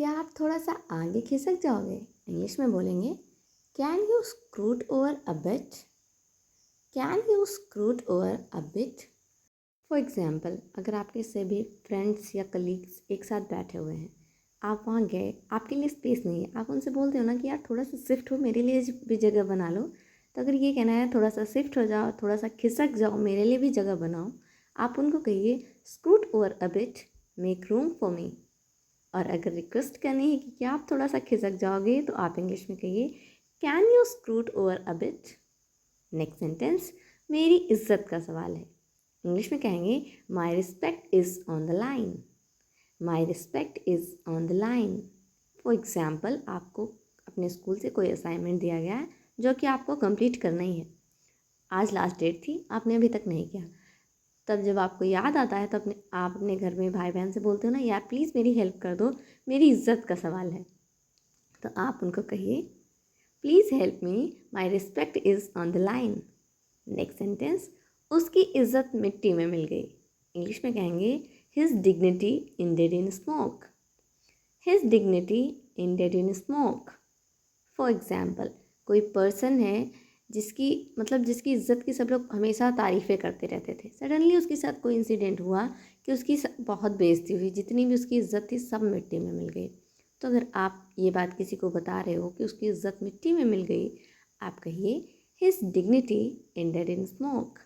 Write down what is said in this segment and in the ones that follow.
क्या आप थोड़ा सा आगे खिसक जाओगे? इंग्लिश में बोलेंगे can you scoot over a bit? Can you scoot over a bit? For example, अगर आपके सभी फ्रेंड्स या कलीग्स एक साथ बैठे हुए हैं, आप वहाँ गए, आपके लिए स्पेस नहीं है, आप उनसे बोलते हो ना कि यार थोड़ा सा शिफ्ट हो, मेरे लिए भी जगह बना लो। तो अगर ये कहना है थोड़ा सा शिफ्ट हो जाओ, थोड़ा सा खिसक जाओ, मेरे लिए भी जगह बनाओ, आप उनको कहिए scoot over a bit, make room for me. और अगर रिक्वेस्ट करनी है कि क्या आप थोड़ा सा खिसक जाओगे, तो आप इंग्लिश में कहिए can you scoot over a bit. Next sentence, मेरी इज्जत का सवाल है। इंग्लिश में कहेंगे my respect is on the line. My respect is on the line. For example, आपको अपने स्कूल से कोई असाइनमेंट दिया गया है जो कि आपको कंप्लीट करना ही है। आज लास्ट डेट थी, आपने अभी तक नहीं किया। तब जब आपको याद आता है तो आप अपने घर में भाई बहन से बोलते हो ना, यार प्लीज़ मेरी हेल्प कर दो, मेरी इज्जत का सवाल है। तो आप उनको कहिए please help me, my respect is on the line. Next sentence, उसकी इज्जत मिट्टी में मिल गई। इंग्लिश में कहेंगे his dignity ended in smoke. His dignity ended in smoke. For example, कोई पर्सन है जिसकी इज्जत की सब लोग हमेशा तारीफ़ें करते रहते थे। सडनली उसके साथ कोई इंसिडेंट हुआ कि उसकी बहुत बेइज्जती हुई, जितनी भी उसकी इज्जत थी सब मिट्टी में मिल गई। तो अगर आप ये बात किसी को बता रहे हो कि उसकी इज्जत मिट्टी में मिल गई, आप कहिए his dignity ended in smoke.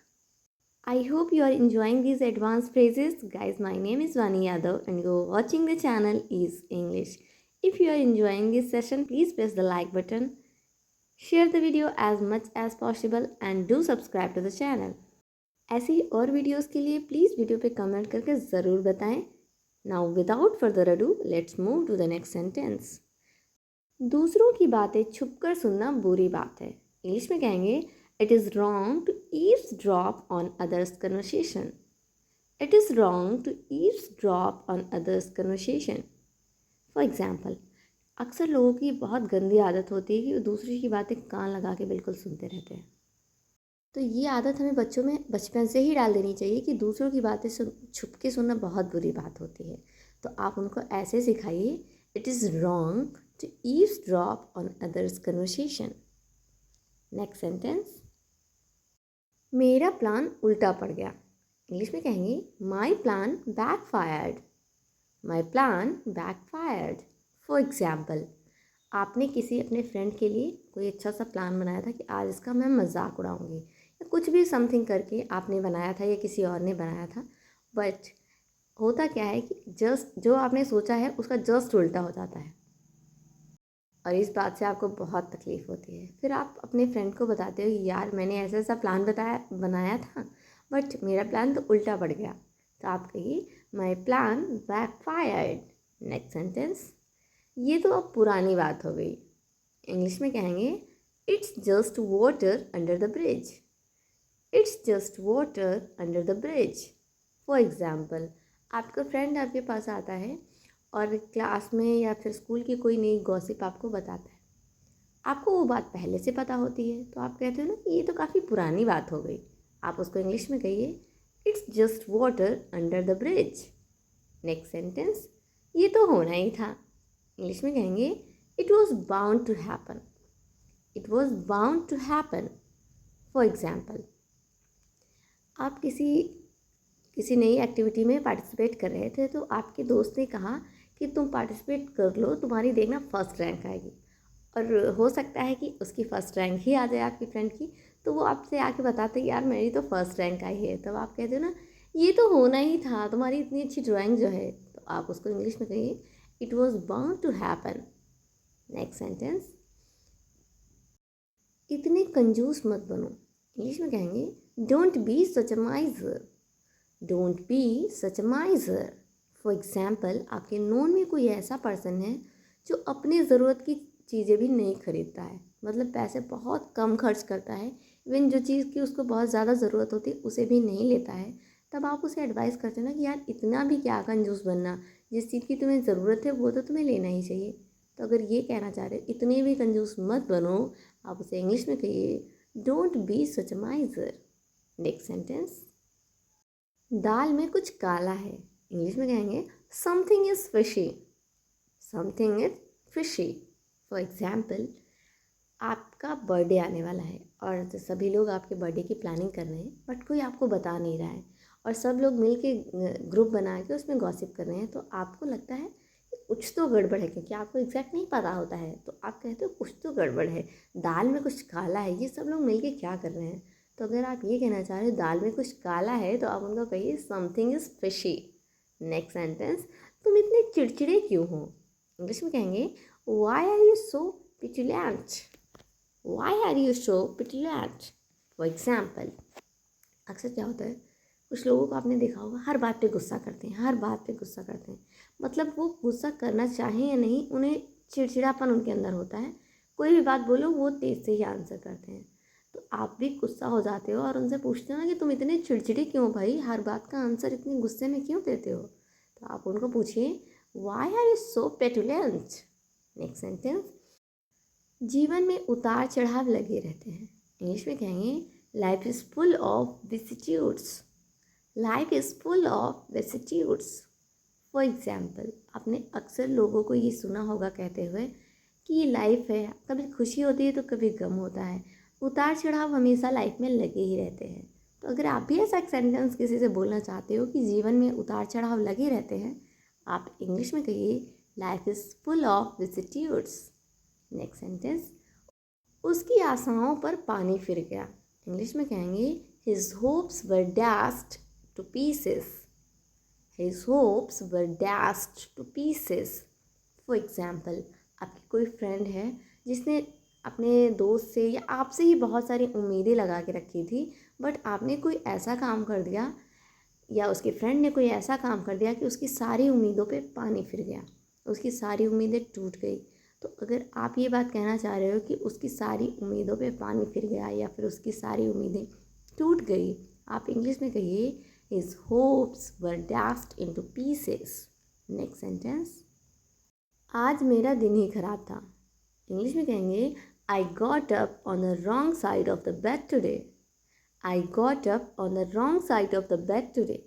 I hope you are enjoying these advanced phrases. Guys, my name is Vani Yadav and you're watching the channel Is English. If you are enjoying this session, please press the like button, share the video as much as possible and do subscribe to the channel. ऐसी ही और videos के लिए please video पे comment करके ज़रूर बताएं। Now without further ado, let's move to the next sentence. दूसरों की बातें छुपकर सुनना बुरी बात है। इंग्लिश में कहेंगे it is wrong to eavesdrop on others' conversation. It is wrong to eavesdrop on others' conversation. For example, अक्सर लोगों की बहुत गंदी आदत होती है कि वो दूसरे की बातें कान लगा के बिल्कुल सुनते रहते हैं। तो ये आदत हमें बच्चों में बचपन से ही डाल देनी चाहिए कि दूसरों की बातें छुप के सुनना बहुत बुरी बात होती है। तो आप उनको ऐसे सिखाइए it is wrong to eavesdrop on others' conversation. Next sentence, मेरा प्लान उल्टा पड़ गया। इंग्लिश में कहेंगे my plan backfired. My plan backfired. For example, आपने किसी अपने फ्रेंड के लिए कोई अच्छा सा प्लान बनाया था कि आज इसका मैं मजाक उड़ाऊंगी, या कुछ भी समथिंग करके आपने बनाया था या किसी और ने बनाया था। बट होता क्या है कि जस्ट जो आपने सोचा है उसका जस्ट उल्टा हो जाता है और इस बात से आपको बहुत तकलीफ़ होती है। फिर आप अपने फ्रेंड को बताते हो कि यार मैंने ऐसा ऐसा प्लान बनाया था बट मेरा प्लान तो उल्टा पड़ गया। तो आप कहिए माई प्लान बैकफायर्ड। नेक्स्ट सेंटेंस, ये तो अब पुरानी बात हो गई। इंग्लिश में कहेंगे it's just water under the bridge. It's just water under the bridge. For example, आपका फ्रेंड आपके पास आता है और क्लास में या फिर स्कूल की कोई नई गॉसिप आपको बताता है। आपको वो बात पहले से पता होती है तो आप कहते हो ना कि ये तो काफ़ी पुरानी बात हो गई। आप उसको इंग्लिश में कहिए it's just water under the bridge. Next sentence, ये तो होना ही था। इंग्लिश में कहेंगे it was bound to happen. It was bound to happen. For example, आप किसी नई एक्टिविटी में पार्टिसिपेट कर रहे थे तो आपके दोस्त ने कहा कि तुम पार्टिसिपेट कर लो, तुम्हारी देखना फर्स्ट रैंक आएगी। और हो सकता है कि उसकी फ़र्स्ट रैंक ही आ जाए आपकी फ्रेंड की, तो वो आपसे आके बताते यार मेरी तो फर्स्ट रैंक आई है। तब आप कहते हो ना ये तो होना ही था, तुम्हारी इतनी अच्छी ड्राइंग जो है। तो आप उसको इंग्लिश में कहिए it was bound to happen. Next sentence, इतने कंजूस मत बनो। इंग्लिश में कहेंगे don't be such a miser. Don't be such a miser. For example, आपके नोन में कोई ऐसा पर्सन है जो अपनी ज़रूरत की चीज़ें भी नहीं खरीदता है, मतलब पैसे बहुत कम खर्च करता है। इवन जो चीज़ की उसको बहुत ज़्यादा ज़रूरत होती है उसे भी नहीं लेता है। तब आप उसे एडवाइस करते हैं ना कि यार इतना भी क्या कंजूस बनना, जिस चीज़ की तुम्हें ज़रूरत है वो तो तुम्हें लेना ही चाहिए। तो अगर ये कहना चाह रहे इतने भी कंजूस मत बनो, आप उसे इंग्लिश में कहिए don't be such a miser. Next sentence, दाल में कुछ काला है। इंग्लिश में कहेंगे something is fishy. Something is fishy. For example, आपका बर्थडे आने वाला है और तो सभी लोग आपके बर्थडे की प्लानिंग कर रहे हैं, बट कोई आपको बता नहीं रहा है और सब लोग मिल के ग्रुप बना के उसमें गॉसिप कर रहे हैं। तो आपको लगता है कि कुछ तो गड़बड़ है, क्योंकि आपको एग्जैक्ट नहीं पता होता है। तो आप कहते हो कुछ तो गड़बड़ है, दाल में कुछ काला है, ये सब लोग मिल के क्या कर रहे हैं। तो अगर आप ये कहना चाह रहे हो दाल में कुछ काला है, तो आप उनको कहिए something is fishy. Next sentence, तुम इतने चिड़चिड़े क्यों हो। इंग्लिश में कहेंगे why are you so petulant. Why are you so petulant? For example, अक्सर क्या होता है, कुछ लोगों को आपने देखा होगा हर बात पे गुस्सा करते हैं, हर बात पे गुस्सा करते हैं। मतलब वो गुस्सा करना चाहें या नहीं, उन्हें चिड़चिड़ापन उनके अंदर होता है। कोई भी बात बोलो वो तेज़ से ही आंसर करते हैं। तो आप भी गुस्सा हो जाते हो और उनसे पूछते हो ना कि तुम इतने चिड़चिड़े क्यों भाई, हर बात का आंसर इतने गुस्से में क्यों देते हो। तो आप उनको पूछिए why are you so petulant. Next sentence, जीवन में उतार चढ़ाव लगे रहते हैं। इंग्लिश में कहेंगे life is full of vicissitudes. Life is full of vicissitudes. For example, आपने अक्सर लोगों को ये सुना होगा कहते हुए कि ये लाइफ है, कभी खुशी होती है तो कभी गम होता है, उतार चढ़ाव हमेशा लाइफ में लगे ही रहते हैं। तो अगर आप भी ऐसा एक सेंटेंस किसी से बोलना चाहते हो कि जीवन में उतार चढ़ाव लगे रहते हैं, आप इंग्लिश में कहिए life is full of vicissitudes. Next sentence, उसकी आशाओं पर पानी फिर गया। इंग्लिश में कहेंगे his hopes were dashed to pieces. His hopes were dashed to pieces. For example, आपकी कोई फ्रेंड है जिसने अपने दोस्त से या आपसे ही बहुत सारी उम्मीदें लगा के रखी थी, बट आपने कोई ऐसा काम कर दिया या उसके फ्रेंड ने कोई ऐसा काम कर दिया कि उसकी सारी उम्मीदों पे पानी फिर गया, उसकी सारी उम्मीदें टूट गई। तो अगर आप ये बात कहना चाह रहे हो कि उसकी सारी उम्मीदों पे पानी फिर गया या फिर उसकी सारी उम्मीदें टूट गई, आप इंग्लिश में कहिए his hopes were dashed into pieces. Next sentence, आज मेरा दिन ही खराब था। इंग्लिश में कहेंगे I got up on the wrong side of the bed today. I got up on the wrong side of the bed today.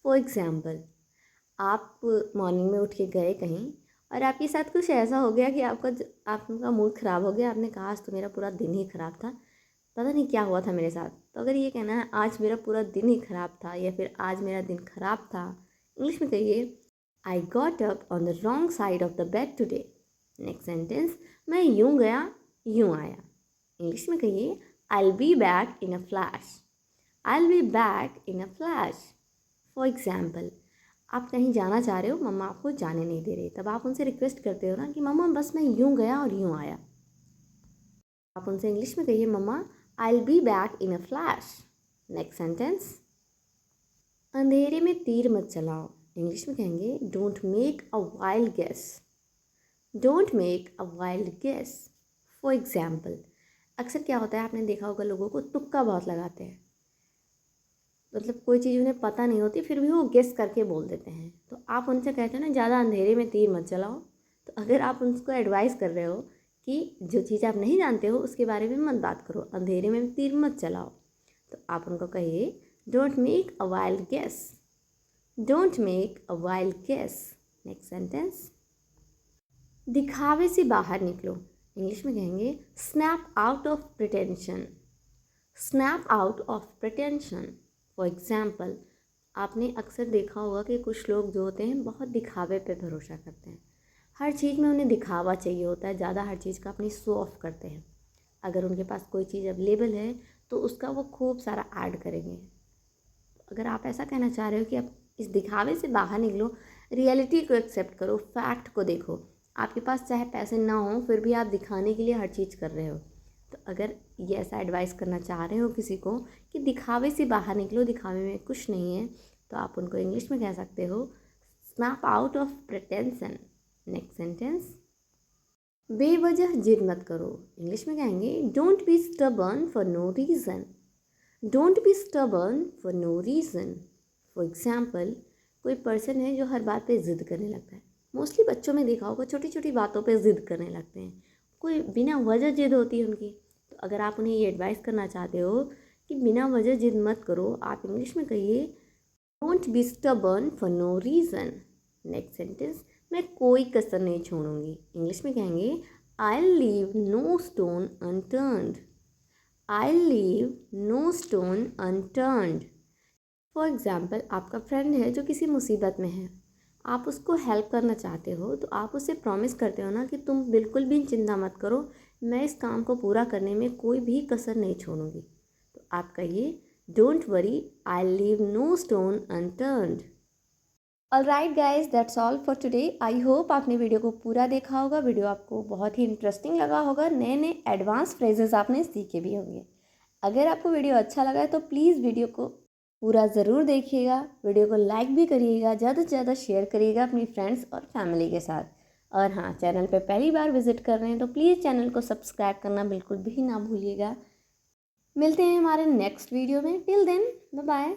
For example, आप morning में उठ के गए कहीं और आपके साथ कुछ ऐसा हो गया कि आपका मूड ख़राब हो गया। आपने कहा आज तो मेरा पूरा दिन ही ख़राब था, पता नहीं क्या हुआ था मेरे साथ। तो अगर ये कहना है आज मेरा पूरा दिन ही ख़राब था या फिर आज मेरा दिन ख़राब था, इंग्लिश में कहिए आई got up on the wrong side of the bed today. Next sentence, मैं यूँ गया यूँ आया। इंग्लिश में कहिए आई will be back in a flash. I will be back in a flash. For example, आप कहीं जाना चाह रहे हो, मम्मा आपको जाने नहीं दे रही, तब आप उनसे रिक्वेस्ट करते हो ना कि मम्मा बस मैं यूँ गया और यूँ आया। आप उनसे इंग्लिश में कहिए mumma I will be back in a flash. Next sentence, अंधेरे में तीर मत चलाओ। इंग्लिश में कहेंगे don't make a wild guess. Don't make a wild guess. For example, अक्सर क्या होता है, आपने देखा होगा लोगों को तुक्का बहुत लगाते हैं। मतलब कोई चीज़ उन्हें पता नहीं होती फिर भी वो गेस करके बोल देते हैं। तो आप उनसे कहते हो ना ज़्यादा अंधेरे में तीर मत चलाओ। तो अगर आप उनको एडवाइस कर रहे हो कि जो चीज़ आप नहीं जानते हो उसके बारे में मत बात करो, अंधेरे में तीर मत चलाओ, तो आप उनको कहिए don't make a wild guess. Don't make a wild guess. Next sentence, दिखावे से बाहर निकलो। इंग्लिश में कहेंगे snap out of pretension. Snap out of pretension. For example, आपने अक्सर देखा होगा कि कुछ लोग जो होते हैं बहुत दिखावे पे भरोसा करते हैं। हर चीज़ में उन्हें दिखावा चाहिए होता है, ज़्यादा हर चीज़ का अपनी शो ऑफ करते हैं। अगर उनके पास कोई चीज़ अवेलेबल है तो उसका वो खूब सारा ऐड करेंगे। अगर आप ऐसा कहना चाह रहे हो कि आप इस दिखावे से बाहर निकलो, रियलिटी को एक्सेप्ट करो, फैक्ट को देखो। आपके पास चाहे पैसे ना हो फिर भी आप दिखाने के लिए हर चीज़ कर रहे हो। तो अगर ये ऐसा एडवाइस करना चाह रहे हो किसी को कि दिखावे से बाहर निकलो, दिखावे में कुछ नहीं है, तो आप उनको इंग्लिश में कह सकते हो snap out of pretension. Next sentence, बेवजह जिद मत करो। इंग्लिश में कहेंगे don't be stubborn for no reason. Don't be stubborn for no reason. For example, कोई पर्सन है जो हर बात पे ज़िद करने लगता है। मोस्टली बच्चों में देखा होगा छोटी छोटी बातों पे ज़िद करने लगते हैं, कोई बिना वजह जिद होती है उनकी। तो अगर आप उन्हें ये एडवाइस करना चाहते हो कि बिना वजह जिद मत करो, आप इंग्लिश में कहिए don't be stubborn for no reason. Next sentence, मैं कोई कसर नहीं छोड़ूंगी। इंग्लिश में कहेंगे I'll leave no stone unturned. I'll leave no stone unturned. For example, आपका फ्रेंड है जो किसी मुसीबत में है, आप उसको हेल्प करना चाहते हो, तो आप उसे प्रॉमिस करते हो ना कि तुम बिल्कुल भी चिंता मत करो, मैं इस काम को पूरा करने में कोई भी कसर नहीं छोड़ूंगी। तो आप कहिए don't worry, I leave no stone unturned. Alright guys, that's all for today. I hope आपने वीडियो को पूरा देखा होगा। वीडियो आपको बहुत ही इंटरेस्टिंग लगा होगा। नए नए एडवांस फ्रेजेस आपने सीखे भी होंगे। अगर आपको वीडियो अच्छा लगा है तो प्लीज़ वीडियो को पूरा ज़रूर देखिएगा। वीडियो को लाइक भी करिएगा, ज़्यादा से ज़्यादा शेयर करिएगा अपनी फ्रेंड्स और फैमिली के साथ। और हाँ, चैनल पे पहली बार विजिट कर रहे हैं तो प्लीज़ चैनल को सब्सक्राइब करना बिल्कुल भी ना भूलिएगा। मिलते हैं हमारे नेक्स्ट वीडियो में। Till then, bye bye.